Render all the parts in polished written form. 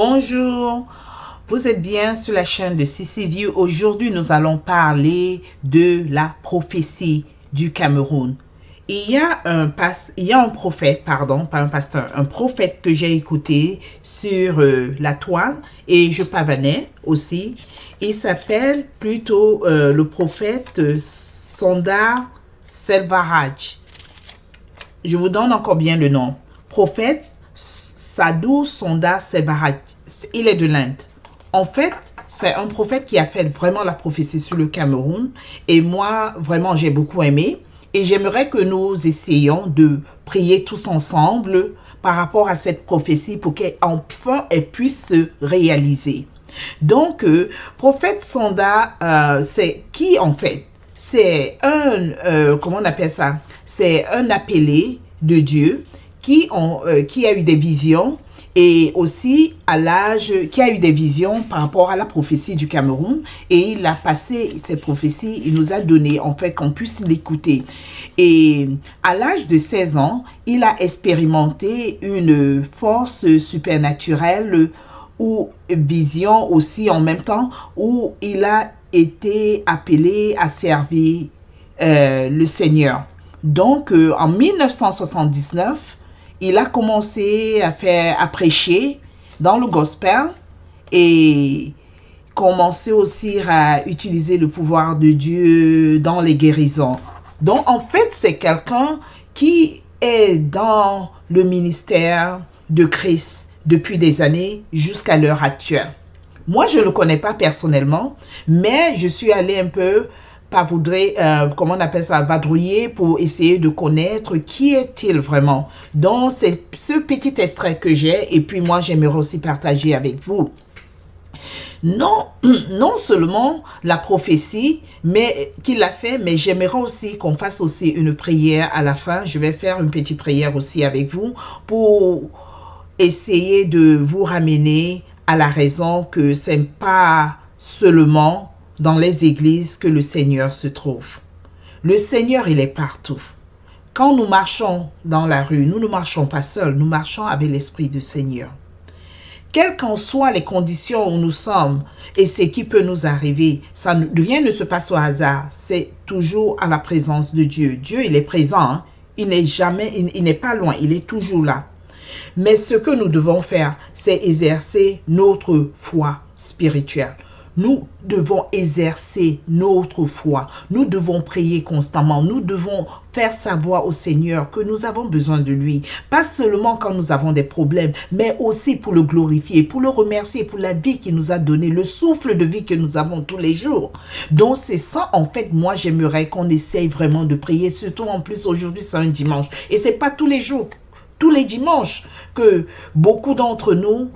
Bonjour, vous êtes bien sur la chaîne de CCView. Aujourd'hui, nous allons parler de la prophétie du Cameroun. Il y a un prophète, pardon, pas un pasteur, un prophète que j'ai écouté sur la toile et je pavanais aussi. Il s'appelle plutôt le prophète Sondar Selvaraj. Je vous donne encore bien le nom. Prophète Sadhu Sondar Selvaraj. Il est de l'Inde. En fait, c'est un prophète qui a fait vraiment la prophétie sur le Cameroun. Et moi, vraiment, j'ai beaucoup aimé. Et j'aimerais que nous essayions de prier tous ensemble par rapport à cette prophétie pour qu'enfin elle puisse se réaliser. Donc, prophète Sondar, c'est qui en fait? C'est un, comment on appelle ça? C'est un appelé de Dieu qui a eu des visions et aussi qui a eu des visions par rapport à la prophétie du Cameroun, et il a passé ces prophéties, il nous a donné en fait qu'on puisse l'écouter. Et à l'âge de 16 ans, il a expérimenté une force supernaturelle ou vision aussi en même temps, où il a été appelé à servir le Seigneur. Donc en 1979, il a commencé à prêcher dans le gospel et commencé aussi à utiliser le pouvoir de Dieu dans les guérisons. Donc, en fait, c'est quelqu'un qui est dans le ministère de Christ depuis des années jusqu'à l'heure actuelle. Moi, je ne le connais pas personnellement, mais je suis allée un peu comment on appelle ça, vadrouiller pour essayer de connaître qui est-il vraiment. Donc, c'est ce petit extrait que j'ai et puis moi, j'aimerais aussi partager avec vous. Non seulement la prophétie qu'il a fait, mais j'aimerais aussi qu'on fasse aussi une prière à la fin. Je vais faire une petite prière aussi avec vous pour essayer de vous ramener à la raison que ce n'est pas seulement dans les églises que le Seigneur se trouve. Le Seigneur, il est partout. Quand nous marchons dans la rue, nous ne marchons pas seuls, nous marchons avec l'Esprit du Seigneur. Quelles qu'en soient les conditions où nous sommes et ce qui peut nous arriver, rien ne se passe au hasard. C'est toujours à la présence de Dieu. Dieu, il est présent. Hein? Il n'est pas loin. Il est toujours là. Mais ce que nous devons faire, c'est exercer notre foi spirituelle. Nous devons exercer notre foi. Nous devons prier constamment. Nous devons faire savoir au Seigneur que nous avons besoin de lui. Pas seulement quand nous avons des problèmes, mais aussi pour le glorifier, pour le remercier, pour la vie qu'il nous a donnée, le souffle de vie que nous avons tous les jours. Donc c'est ça, en fait, moi j'aimerais qu'on essaye vraiment de prier. Surtout en plus, aujourd'hui c'est un dimanche. Et c'est pas tous les jours, tous les dimanches que beaucoup d'entre nous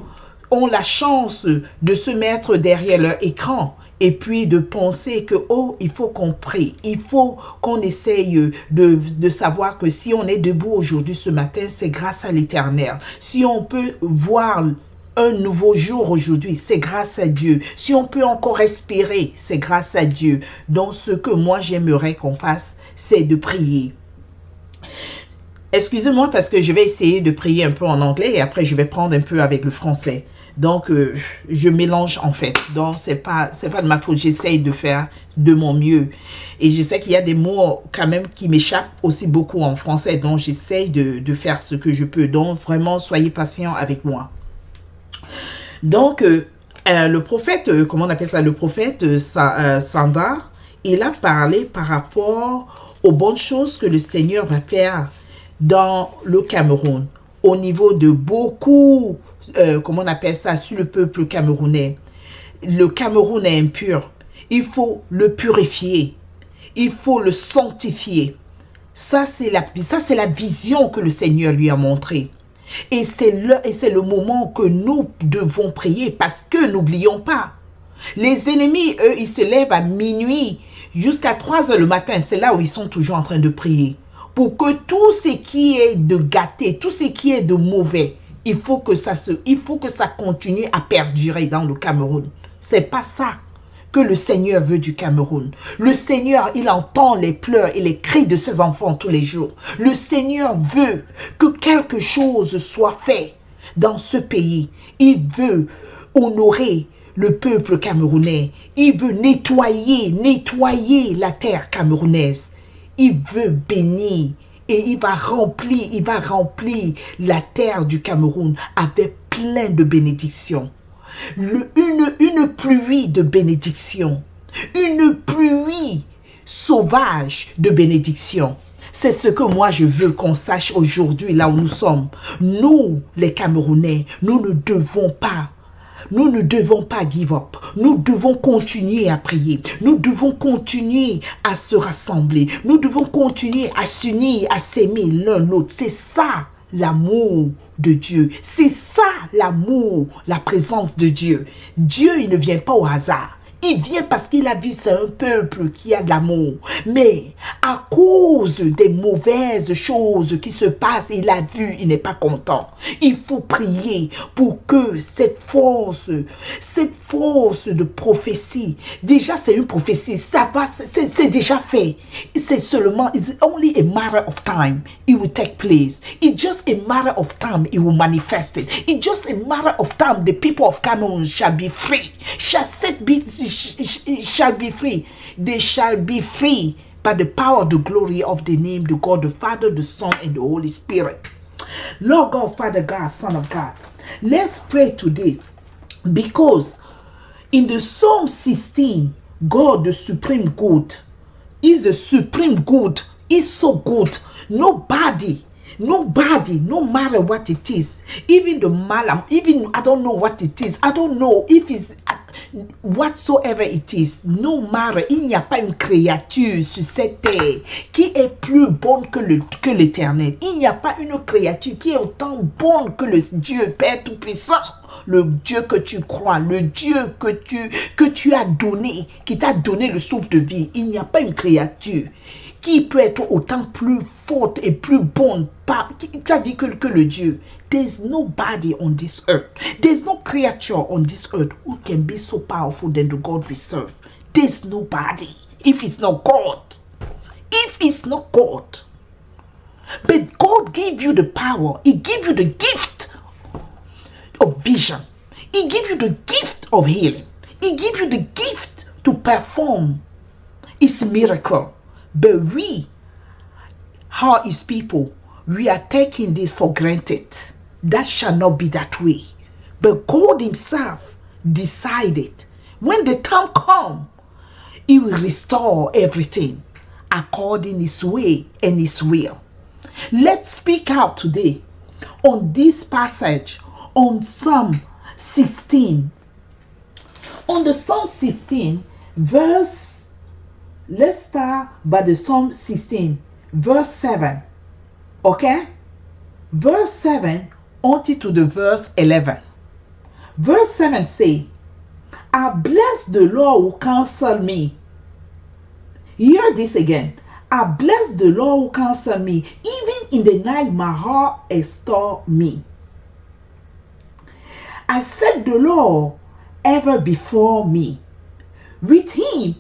ont la chance de se mettre derrière leur écran et puis de penser que, oh, il faut qu'on prie, il faut qu'on essaye de savoir que si on est debout aujourd'hui ce matin, c'est grâce à l'Éternel. Si on peut voir un nouveau jour aujourd'hui, c'est grâce à Dieu. Si on peut encore respirer, c'est grâce à Dieu. Donc, ce que moi, j'aimerais qu'on fasse, c'est de prier. Excusez-moi parce que je vais essayer de prier un peu en anglais et après, je vais prendre un peu avec le français. Donc, je mélange en fait. Donc, c'est pas de ma faute. J'essaye de faire de mon mieux. Et je sais qu'il y a des mots quand même qui m'échappent aussi beaucoup en français. Donc, j'essaye de faire ce que je peux. Donc, vraiment, soyez patients avec moi. Donc, le prophète, comment on appelle ça? Le prophète Sondar, il a parlé par rapport aux bonnes choses que le Seigneur va faire dans le Cameroun. Au niveau de beaucoup, comment on appelle ça, sur le peuple camerounais. Le Cameroun est impur. Il faut le purifier. Il faut le sanctifier. Ça, c'est la vision que le Seigneur lui a montrée. Et c'est le moment que nous devons prier parce que n'oublions pas, les ennemis, eux, ils se lèvent à minuit jusqu'à 3 heures le matin. C'est là où ils sont toujours en train de prier. Pour que tout ce qui est de gâté, tout ce qui est de mauvais, il faut que ça continue à perdurer dans le Cameroun. C'est pas ça que le Seigneur veut du Cameroun. Le Seigneur, il entend les pleurs et les cris de ses enfants tous les jours. Le Seigneur veut que quelque chose soit fait dans ce pays. Il veut honorer le peuple camerounais. Il veut nettoyer la terre camerounaise. Il veut bénir et il va remplir la terre du Cameroun avec plein de bénédictions. Une pluie de bénédictions. Une pluie sauvage de bénédictions. C'est ce que moi je veux qu'on sache aujourd'hui là où nous sommes. Nous, les Camerounais, nous ne devons pas give up. Nous devons continuer à prier. Nous devons continuer à se rassembler. Nous devons continuer à s'unir, à s'aimer l'un l'autre. C'est ça l'amour de Dieu. C'est ça l'amour, la présence de Dieu. Dieu, il ne vient pas au hasard. Il vient parce qu'il a vu c'est un peuple qui a de l'amour. Mais à cause des mauvaises choses qui se passent, il a vu, il n'est pas content. Il faut prier pour que cette force de prophétie, déjà c'est une prophétie, ça va, c'est déjà fait. C'est seulement, it's only a matter of time. It will take place. It's just a matter of time. It will manifest it. It's just a matter of time. The people of Cameroon shall be free. Shall be free. They shall be free by the power of the glory of the name, the God, the Father, the Son, and the Holy Spirit. Lord God, Father God, Son of God. Let's pray today because in the Psalm 16, God, the supreme good, is the supreme good. Is so good. Nobody, no matter what it is, even the malam, even I don't know what it is, I don't know if it's whatsoever it is, no matter, il n'y a pas une créature sur cette terre qui est plus bonne que l'Éternel. Il n'y a pas une créature qui est autant bonne que le Dieu Père Tout-Puissant. Le Dieu que tu crois, le Dieu que tu as donné, qui t'a donné le souffle de vie. Il n'y a pas une créature qui peut être autant plus forte et plus bonne, qui t'a dit que le Dieu. There's nobody on this earth. There's no creature on this earth who can be so powerful than the God we serve. There's nobody if it's not God. If it's not God. But God gave you the power. He gave you the gift of vision. He gave you the gift of healing. He gave you the gift to perform His miracle. But we, how His people, we are taking this for granted. That shall not be that way. But God Himself decided when the time comes, He will restore everything according His way and His will. Let's speak out today on this passage on Psalm 16. On the Psalm 16, let's start by the Psalm 16, verse 7. Okay? Verse 7 until to the verse 11. Verse 7 say, I bless the Lord who counsel me. Hear this again. I bless the Lord who counsel me. Even in the night my heart extol me. I set the Lord ever before me. With Him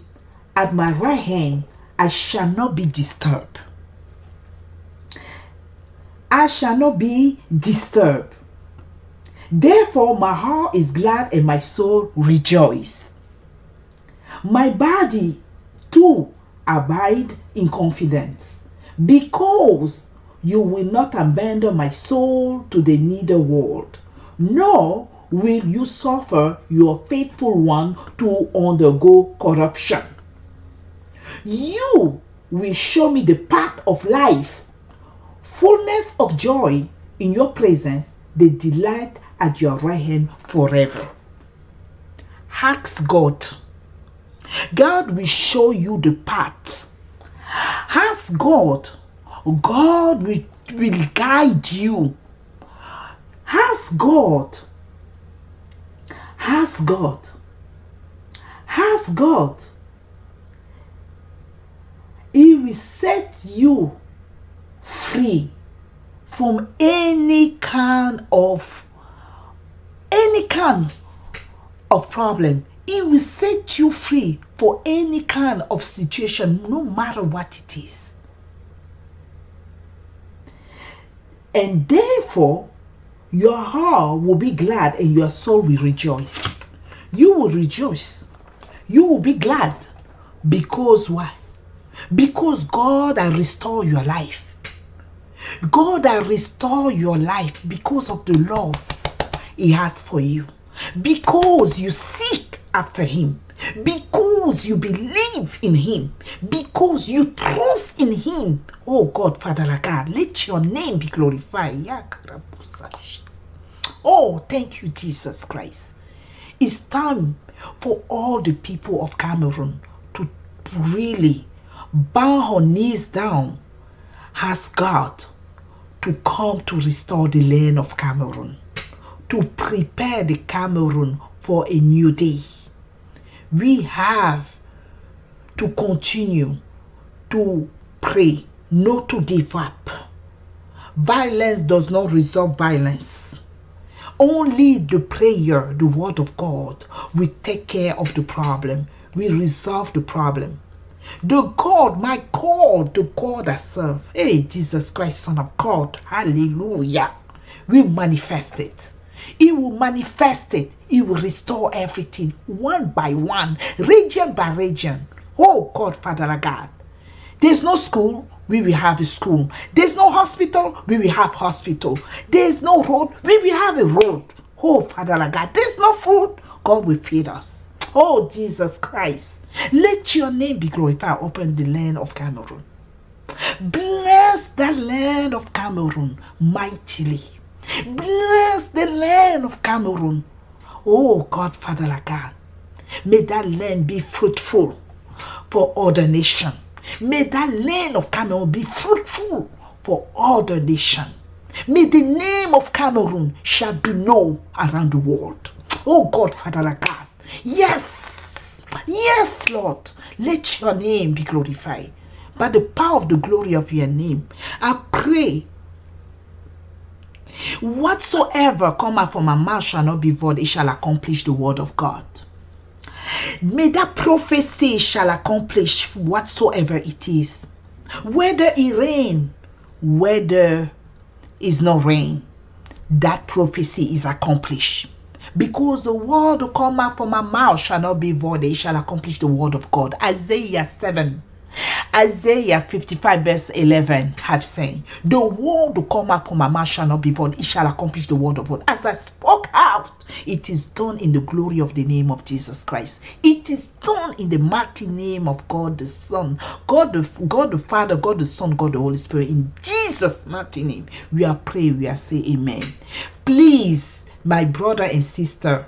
at my right hand, I shall not be disturbed. I shall not be disturbed. Therefore my heart is glad and my soul rejoice. My body too abide in confidence, because you will not abandon my soul to the nether world, nor will you suffer your faithful one to undergo corruption. You will show me the path of life, fullness of joy in your presence, the delight at your right hand forever. Ask God. God will show you the path. Ask God. God will guide you. Ask God. Ask God. Ask God. He will set you free from any kind of problem. He will set you free for any kind of situation, no matter what it is. And therefore, your heart will be glad and your soul will rejoice. You will rejoice. You will be glad. Because why? Because God has restored your life. God has restored your life because of the love He has for you. Because you seek after Him. Because you believe in Him. Because you trust in Him. Oh God, Father God, let your name be glorified. Oh, thank you, Jesus Christ. It's time for all the people of Cameroon to really bow our knees down, ask God to come to restore the land of Cameroon, to prepare the Cameroon for a new day. We have to continue to pray, not to give up. Violence does not resolve violence. Only the prayer, the word of God, will take care of the problem, will resolve the problem. The God, my God, the God I serve, hey, Jesus Christ, Son of God, hallelujah, will manifest it. He will manifest it. He will restore everything one by one, region by region. Oh God, Father God. There's no school, we will have a school. There's no hospital, we will have hospital. There's no road, we will have a road. Oh Father God. There's no food, God will feed us. Oh Jesus Christ. Let your name be glorified upon the land of Cameroon. Bless the land of Cameroon mightily. Bless the land of Cameroon. Oh God, Father God. May that land be fruitful for other nations. May that land of Cameroon be fruitful for other nations. May the name of Cameroon shall be known around the world. Oh God, Father God. Yes, yes, Lord. Let your name be glorified. By the power of the glory of your name, I pray, whatsoever come out from my mouth shall not be void, it shall accomplish the word of God. May that prophecy shall accomplish whatsoever it is. Whether it rain, whether it's not rain, that prophecy is accomplished. Because the word will come out from my mouth shall not be void, it shall accomplish the word of God. Isaiah 7. Isaiah 55 verse 11 have said, the word will come out from my mouth shall not be void, it shall accomplish the word of God. As I spoke out, it is done in the glory of the name of Jesus Christ. It is done in the mighty name of God the Son, God the Father, God the Son, God the Holy Spirit. In Jesus' mighty name, we are praying, we are saying amen. Please, my brother and sister,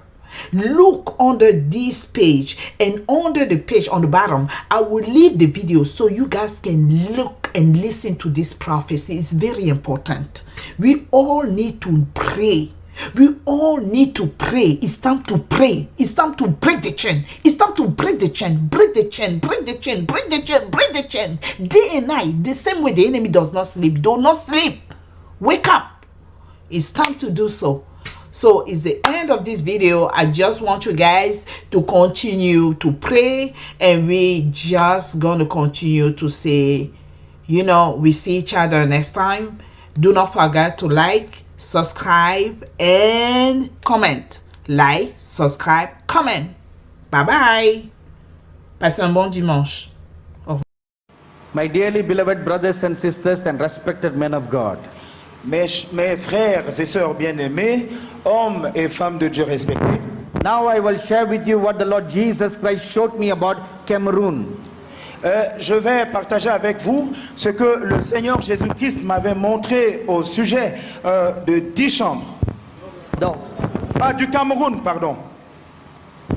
look under this page, and under the page on the bottom I will leave the video so you guys can look and listen to this prophecy. It's very important. We all need to pray. We all need to pray. It's time to pray. It's time to break the chain. It's time to break the chain. Break the chain. Break the chain. Break the chain. Break the chain. Day and night. The same way the enemy does not sleep. Do not sleep. Wake up. It's time to do so. So it's the end of this video. I just want you guys to continue to pray, and we just gonna continue to say, you know, we see each other next time. Do not forget to like, subscribe, and comment. Like, subscribe, comment. Bye bye. Passez un bon dimanche. My dearly beloved brothers and sisters and respected men of God, Mes frères et sœurs bien-aimés, hommes et femmes de Dieu respectés, now I will share with you what the Lord Jesus Christ showed me about Cameroon. je vais partager avec vous ce que le Seigneur Jésus-Christ m'avait montré au sujet de 10 chambres. Du Cameroun, pardon.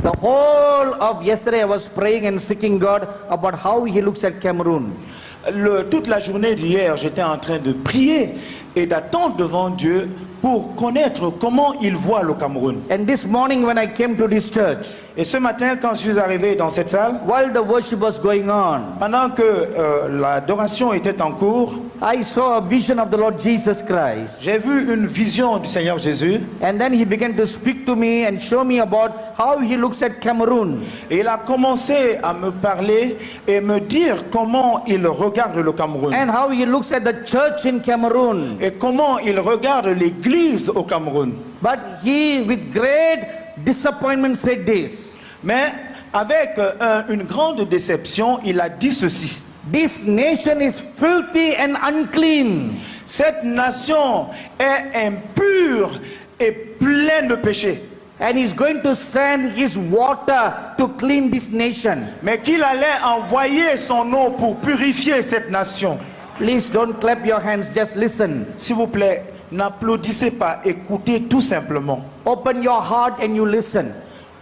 The whole of yesterday I was praying and seeking God about how He looks at Cameroon. Toute la journée d'hier, j'étais en train de prier et d'attendre devant Dieu pour connaître comment il voit le Cameroun. And this morning when I came to this church, Et ce matin, quand je suis arrivé dans cette salle, while the worship was going on, pendant que l'adoration était en cours, I saw a vision of the Lord Jesus Christ. j'ai vu une vision du Seigneur Jésus. And then He began to speak to me and show me about how He looks at Cameroon. Et il a commencé à me parler et me dire comment il regarde le Cameroun. And how He looks at the church in Cameroon. Et comment il regarde l'église l'église au Cameroun. But he, with great disappointment, said this: Mais avec une grande déception, il a dit ceci. This nation is filthy and unclean. Cette nation est impure et pleine de péchés. And he's going to send his water to clean this nation. Mais qu'il allait envoyer son eau pour purifier cette nation. Please don't clap your hands, just listen. S'il vous plaît, n'applaudissez pas, écoutez tout simplement. Open your heart and you listen.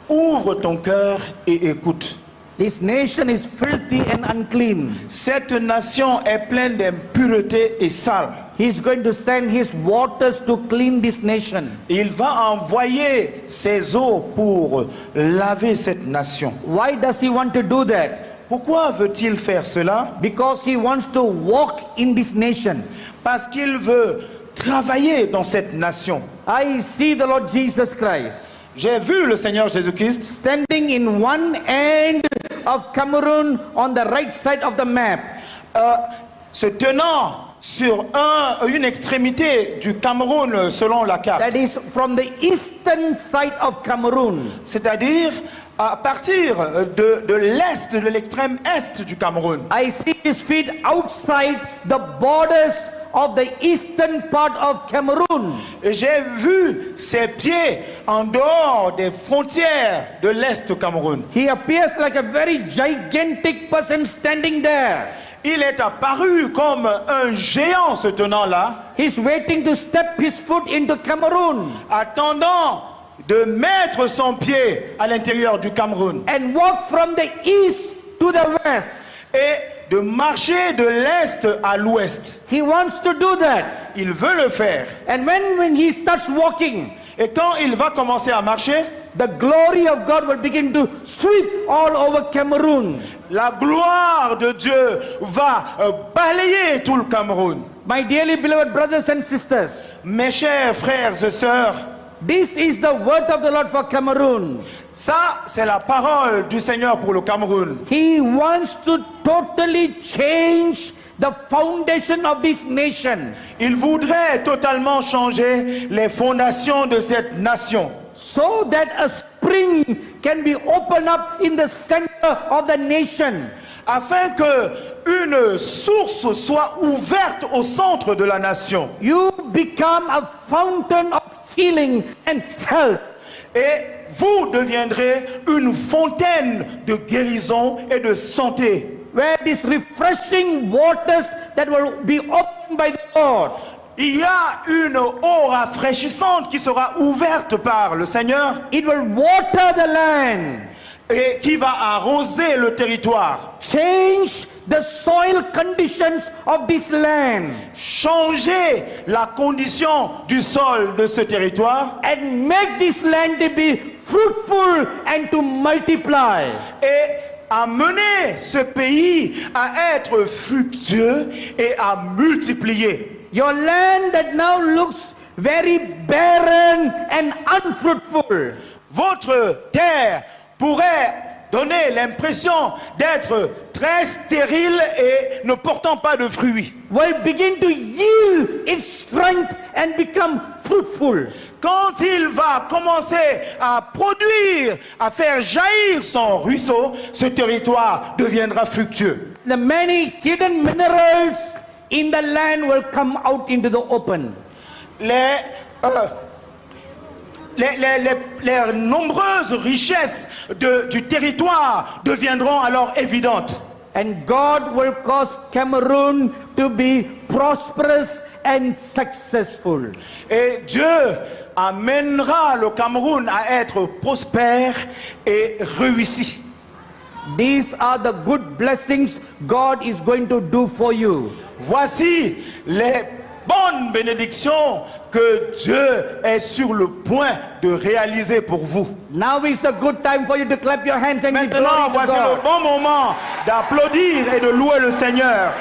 Ouvre ton cœur et écoute. This nation is filthy and unclean. Cette nation est pleine d'impureté et sale. He's going to send his waters to clean this nation. Il va envoyer ses eaux pour laver cette nation. Why does he want to do that? Pourquoi veut-il faire cela? Because he wants to walk in this nation. Parce qu'il veut travailler dans cette nation. I see the Lord Jesus Christ J'ai vu le Seigneur Jésus-Christ standing in one end of Cameroon on the right side of the map. se tenant sur une extrémité du Cameroun selon la carte. That is from the eastern side of Cameroon. C'est-à-dire à partir de l'est, de l'extrême est du Cameroun. I see his feet outside the borders of the eastern part of Cameroon. J'ai vu ses pieds en dehors des frontières de l'est du Cameroun. He appears like a very gigantic person standing there. Il est apparu comme un géant se tenant là, He's waiting to step his foot into Cameroon attendant de mettre son pied à l'intérieur du Cameroun and walk from the east to the west. et de marcher de l'est à l'ouest. He wants to do that. Il veut le faire. And when he starts walking, Et quand il va commencer à marcher, the glory of God will begin to sweep all over Cameroon. la gloire de Dieu va balayer tout le Cameroun. My dearly beloved brothers and sisters, Mes chers frères et sœurs, this is the word of the Lord for Cameroon. ça c'est la parole du Seigneur pour le Cameroun. He wants to totally change the foundation of this nation, Il voudrait totalement changer les fondations de cette nation, so that a spring can be opened up in the center of the nation. afin que une source soit ouverte au centre de la nation. You become a fountain of healing and health. Et vous deviendrez une fontaine de guérison et de santé, Where these refreshing waters that will be opened by the Lord, il y a une eau rafraîchissante qui sera ouverte par le Seigneur it will water the land, et qui va arroser le territoire, change the soil conditions of this land, changer la condition du sol de ce territoire and make this land to be fruitful and to multiply. et amener ce pays à être fructueux et à multiplier. Your land that now looks very barren and unfruitful, Votre terre pourrait donner l'impression d'être très stérile et ne portant pas de fruits. will begin to yield its strength and become fruitful. Quand il va commencer à produire, à faire jaillir son ruisseau, ce territoire deviendra fructueux. The many hidden minerals in the land will come out into the open. Les nombreuses richesses du territoire deviendront alors évidentes. And God will cause Cameroon to be prosperous and successful. Et Dieu amènera le Cameroun à être prospère et réussi. These are the good blessings God is going to do for you. Voici les bonnes bénédictions que Dieu est sur le point de réaliser pour vous. Now is the good time for you to clap your hands and give Maintenant, glory to voici le God. bon moment d'applaudir et de louer le Seigneur.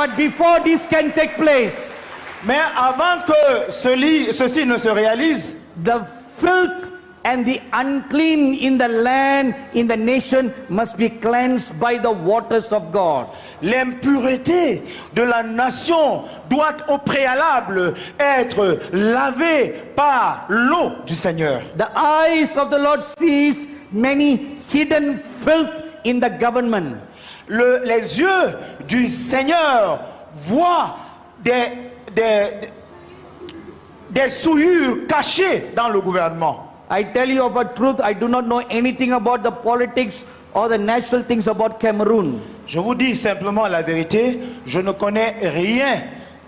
But before this can take place, Mais avant que ceci ne se réalise, the filth and the unclean in the land, in the nation, must be cleansed by the waters of God. l'impureté de la nation doit au préalable être lavée par l'eau du Seigneur. The eyes of the Lord sees many hidden filth in the government. Les yeux du Seigneur voient des souillures cachées dans le gouvernement. I tell you of a truth, I do not know anything about the politics or the national things about Cameroon. Je vous dis simplement la vérité, je ne connais rien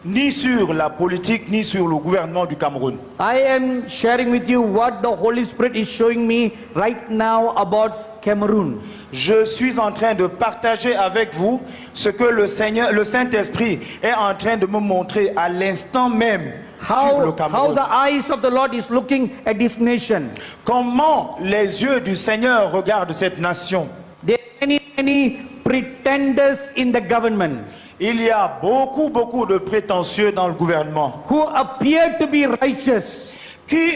ni sur la politique ni sur le gouvernement du Cameroun. I am sharing with you what the Holy Spirit is showing me right now about Cameroon. Je suis en train de partager avec vous ce que le Saint-Esprit est en train de me montrer à l'instant même sur le How Cameroun. the eyes of the Lord is looking at this nation. Comment les yeux du Seigneur regardent cette nation. There are many pretenders in the government Il y a beaucoup de prétentieux dans le gouvernement who appear to be righteous, qui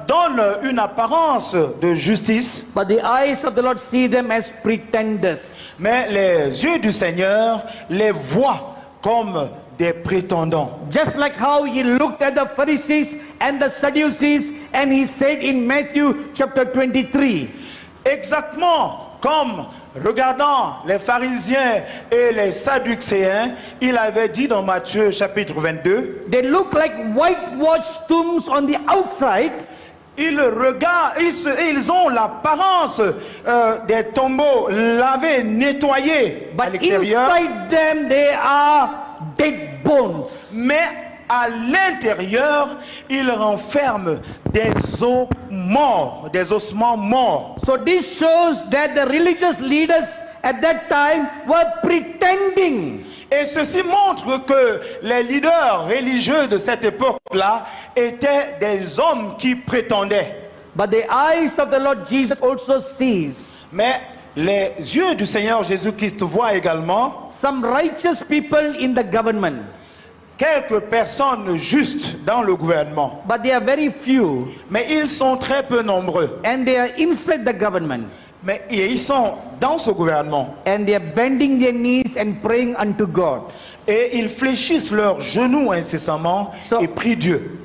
donnent une apparence de justice, but the eyes of the Lord see them as pretenders. mais les yeux du Seigneur les voient comme des prétendants. Just like how he looked at the Pharisees and the Sadducees and he said in Matthew chapter 23, Exactement comme regardant les pharisiens et les sadducéens, il avait dit dans Matthieu chapitre 22, they look like whitewashed tombs on the outside, ils ont l'apparence des tombeaux lavés, nettoyés à but l'extérieur, inside them they are dead bones. mais à l'intérieur, ils renferment des os morts, des ossements morts. So this shows that the religious leaders at that time were pretending. Et ceci montre que les leaders religieux de cette époque-là étaient des hommes qui prétendaient. But the eyes of the Lord Jesus also sees Mais les yeux du Seigneur Jésus-Christ voient également some righteous people in the government, quelques personnes justes dans le gouvernement. but they are very few, Mais ils sont très peu nombreux. and they are inside the government, Mais ils sont dans ce gouvernement. and they are bending their knees and praying unto God. Et ils fléchissent leurs genoux incessamment et prient Dieu.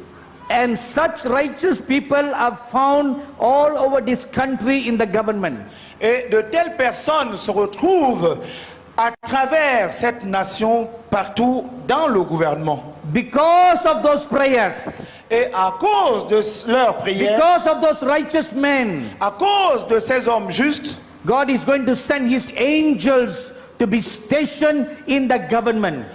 And such righteous people are found all over this country in the government. Et de telles personnes se retrouvent à travers cette nation partout dans le gouvernement. Because of those prayers, Et à cause de leurs prières, because of those righteous men, à cause de ces hommes justes, God is going to send his angels to be stationed in the government.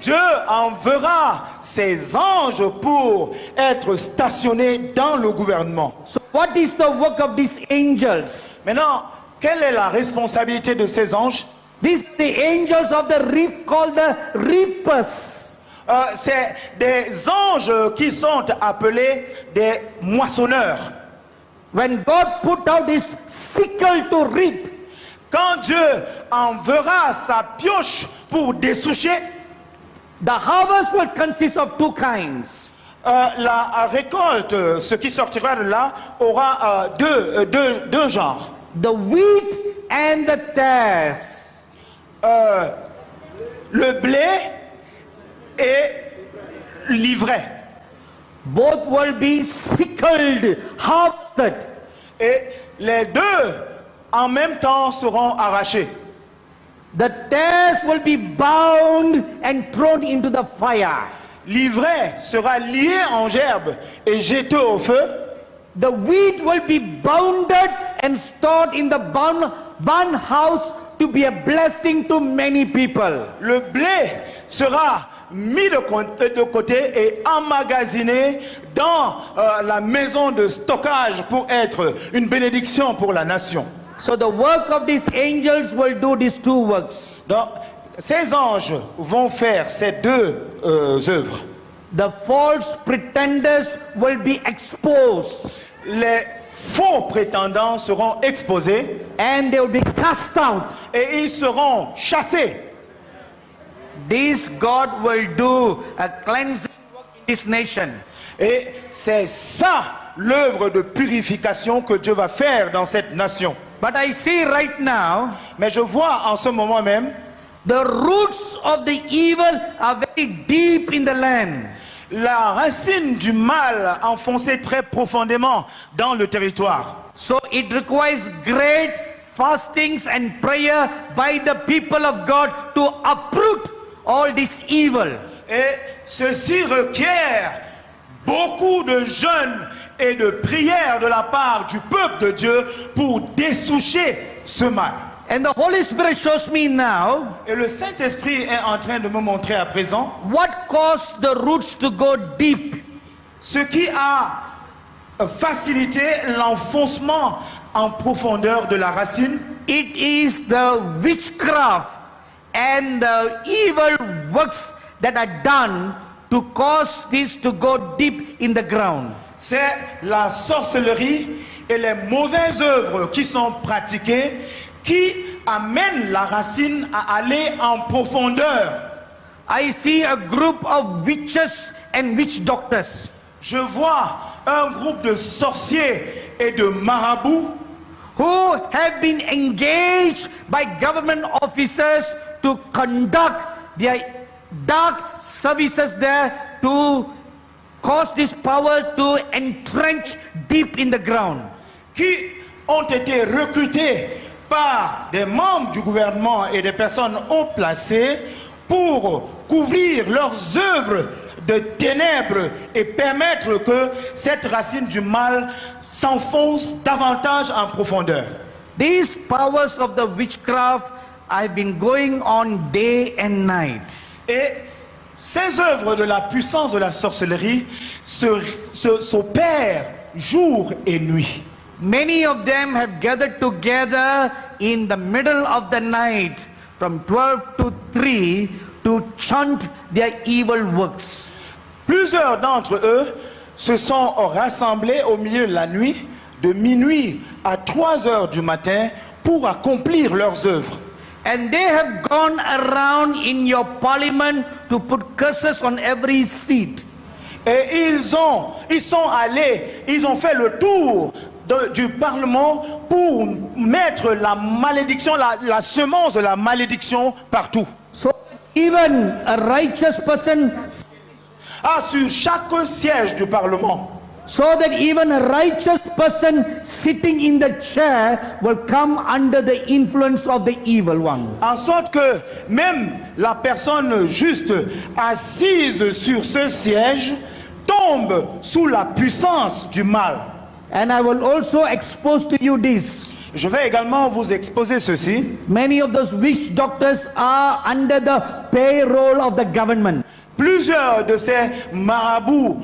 Dieu enverra ses anges pour être stationnés dans le gouvernement. So what is the work of these angels? Maintenant, quelle est la responsabilité de ces anges? These are the angels of the reap, called the reapers. C'est des anges qui sont appelés des moissonneurs. When God put out his sickle to reap, Quand Dieu enverra sa pioche pour dessoucher, the harvest will consist of two kinds. la récolte, ce qui sortira de là, aura deux genres. The wheat and the tares. Le blé et l'ivraie. Both will be sickled, harvested. Et les deux en même temps seront arrachés. The tares will be bound and thrown into the fire. L'ivraie sera lié en gerbe et jeté au feu. The wheat will be bounded and stored in the barn house to be a blessing to many people. Le blé sera mis de côté et emmagasiné dans la maison de stockage pour être une bénédiction pour la nation. So the work of these angels will do these two works. Donc, ces anges vont faire ces deux œuvres. The false pretenders will be exposed Les faux prétendants seront exposés and they will be cast out. et ils seront chassés. this God will do a cleansing work in this nation. Et c'est ça l'œuvre de purification que Dieu va faire dans cette nation. But I see right now, Mais je vois en ce moment même, the roots of the evil are very deep in the land. la racine du mal enfoncée très profondément dans le territoire. So it requires great fastings and prayer by the people of God to uproot all this evil. Et ceci requiert beaucoup de jeûnes et de prières de la part du peuple de Dieu pour dessoucher ce mal. And the Holy Spirit shows me now Et le Saint-Esprit est en train de me montrer à présent what caused the roots to go deep. ce qui a facilité l'enfoncement en profondeur de la racine. It is the witchcraft and the evil works that are done to cause this to go deep in the ground. C'est la sorcellerie et les mauvaises œuvres qui sont pratiquées qui amènent la racine à aller en profondeur. I see a group of witches and witch doctors. Je vois un groupe de sorciers et de marabouts Who have been engaged by government officers to conduct their dark services there to cause this power to entrench deep in the ground. qui ont été recrutés par des membres du gouvernement et des personnes haut placées pour couvrir leurs œuvres de ténèbres et permettre que cette racine du mal s'enfonce davantage en profondeur. These powers of the witchcraft have been going on day and night. Et ces œuvres de la puissance de la sorcellerie s'opèrent jour et nuit. Many of them have gathered together in the middle of the night from 12 to 3 to chant their evil works. Plusieurs d'entre eux se sont rassemblés au milieu de la nuit, de minuit à 3 heures du matin, pour accomplir leurs œuvres. And they have gone around in your parliament to put curses on every seat. Et ils sont allés, ils ont fait le tour du Parlement pour mettre la malédiction, la semence de la malédiction partout. So even a righteous person, Sur chaque siège du Parlement. so that even a righteous person sitting in the chair will come under the influence of the evil one. En sorte que même la personne juste assise sur ce siège tombe sous la puissance du mal. And I will also expose to you this. Je vais également vous exposer ceci. Many of those witch doctors are under the payroll of the government. Plusieurs de ces marabouts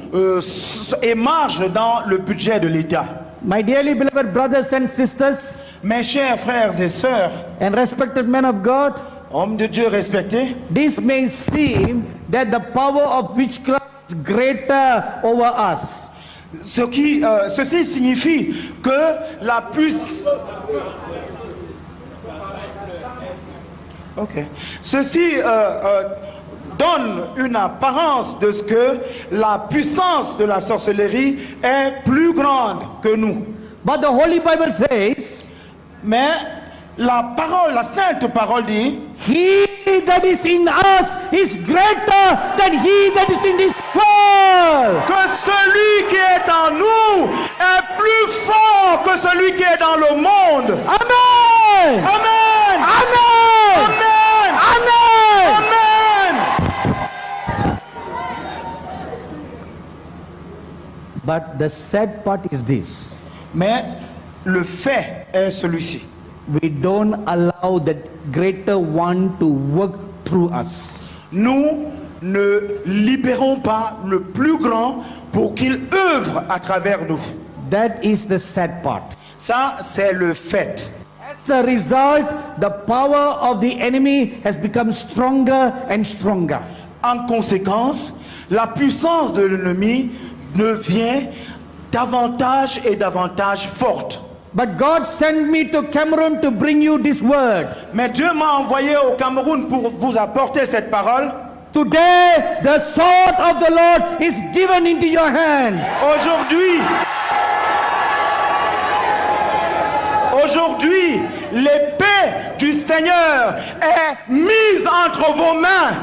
émargent dans le budget de l'État. My dearly beloved brothers and sisters Mes chers frères et sœurs, and respected men of God, hommes de Dieu respectés, this may seem that the power of witchcraft is greater over us. ceci signifie que la puissance... Ok. Ceci donne une apparence de ce que la puissance de la sorcellerie est plus grande que nous. But the Holy Bible says, Mais la parole, la sainte parole dit, he that is in us is greater than he that is in this world. que celui qui est en nous est plus fort que celui qui est dans le monde. Amen. Amen. Amen. Amen. Amen. Amen. But the sad part is this. Mais le fait est celui-ci. We don't allow that greater one to work through us. Nous ne libérons pas le plus grand pour qu'il œuvre à travers nous. That is the sad part. Ça, c'est le fait. As a result, the power of the enemy has become stronger and stronger. En conséquence, la puissance de l'ennemi devient davantage et davantage forte. But God sent me to Cameroon to bring you this word. Mais Dieu m'a envoyé au Cameroun pour vous apporter cette parole. Today, the sword of the Lord is given into your hands. Aujourd'hui, l'épée du Seigneur est mise entre vos mains.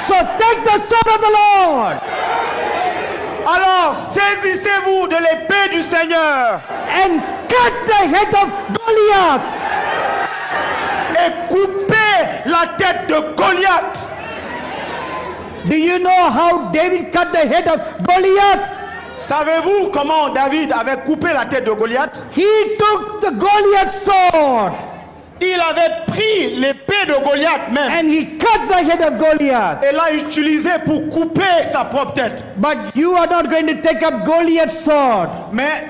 So take the sword of the Lord Alors, saisissez-vous de l'épée du Seigneur and cut the head of Goliath. et coupez la tête de Goliath. Do you know how David cut the head of Goliath? Savez-vous comment David avait coupé la tête de Goliath? He took the Goliath sword Il avait pris l'épée de Goliath même and he cut the head of Goliath. et l'a utilisé pour couper sa propre tête. But you are not going to take up Goliath's sword. Mais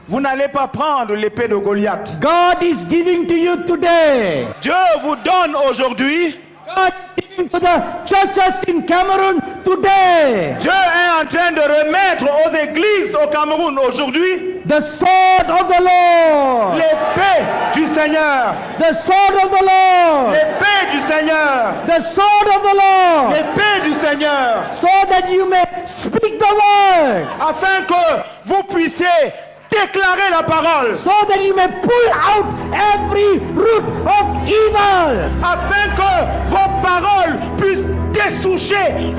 vous n'allez pas prendre l'épée de Goliath. God is giving to you today. Dieu vous donne aujourd'hui. God is giving to the churches in Cameroon today. Dieu est en train de remettre aux églises au Cameroun aujourd'hui The sword of the Lord. l'épée du Seigneur. The sword of the Lord. L'épée du Seigneur. The sword of the Lord. L'épée du Seigneur. So that you may speak the word. Afin que vous puissiez déclarer la parole. So that you may pull out every root of evil. Afin que vos paroles puissent dessoucher